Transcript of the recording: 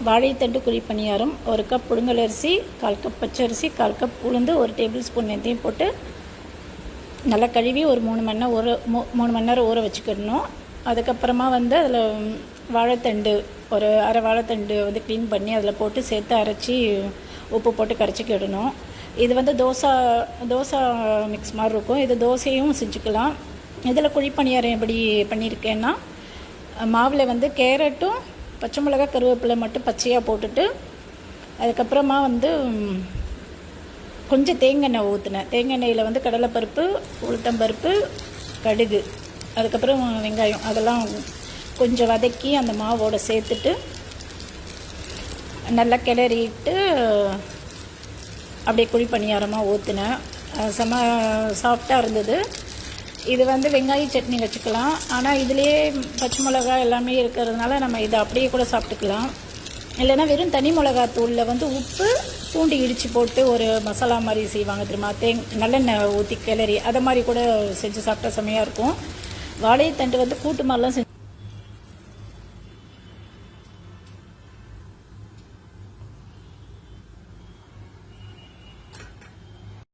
வாழைத்தண்டு குழி பணியாரம், 1 கப் புழுங்கல் அரிசி, 1/4 கப் பச்சரிசி, 1/4 கப் உளுந்து, 1 டேபிள் ஸ்பூன் வெந்தயம் போட்டு நல்லா கழுவி ஒரு 3 மணி நேரம் ஊற வச்சுக்கிடணும். அதுக்கப்புறமா வந்து அதில் வாழைத்தண்டு ஒரு அரை வாழைத்தண்டு வந்து க்ளீன் பண்ணி அதில் போட்டு சேர்த்து அரைச்சி உப்பு போட்டு கரைச்சிக்கிடணும். இது வந்து தோசை மிக்ஸ் மாதிரி இருக்கும். இது தோசையும் செஞ்சுக்கலாம். இதில் குழி பணியாரம் எப்படி பண்ணியிருக்கேன்னா, மாவில் வந்து கேரட்டும் பச்சை மிளகா கருவேப்பிலை மட்டும் பச்சையாக போட்டுட்டு, அதுக்கப்புறமா வந்து கொஞ்சம் தேங்காய் ஊற்றினேன். தேங்காய் எண்ணெயில் வந்து கடலைப்பருப்பு, உளுத்தம்பருப்பு, கடுகு, அதுக்கப்புறம் வெங்காயம் அதெல்லாம் கொஞ்சம் வதக்கி அந்த மாவோடு சேர்த்துட்டு நல்லா கிளறிட்டு அப்படியே குழி பணியாரமாக ஊற்றினேன். செம்ம சாஃப்டாக இருந்தது. இது வந்து வெங்காய சட்னி வச்சுக்கலாம். ஆனால் இதுலேயே பச்சை மிளகா எல்லாமே இருக்கிறதுனால நம்ம இதை அப்படியே கூட சாப்பிட்டுக்கலாம். இல்லைன்னா வெறும் தனி மிளகாத்தூளில் வந்து உப்பு பூண்டு இடித்து போட்டு ஒரு மசாலா மாதிரி செய்வாங்க தெரியுமா, நல்லெண்ணெய் ஊற்றி கிளறி, அதை மாதிரி கூட செஞ்சு சாப்பிட்டா செம்மையாக இருக்கும். வாழைத்தண்டு வந்து கூட்டு மாதிரிலாம்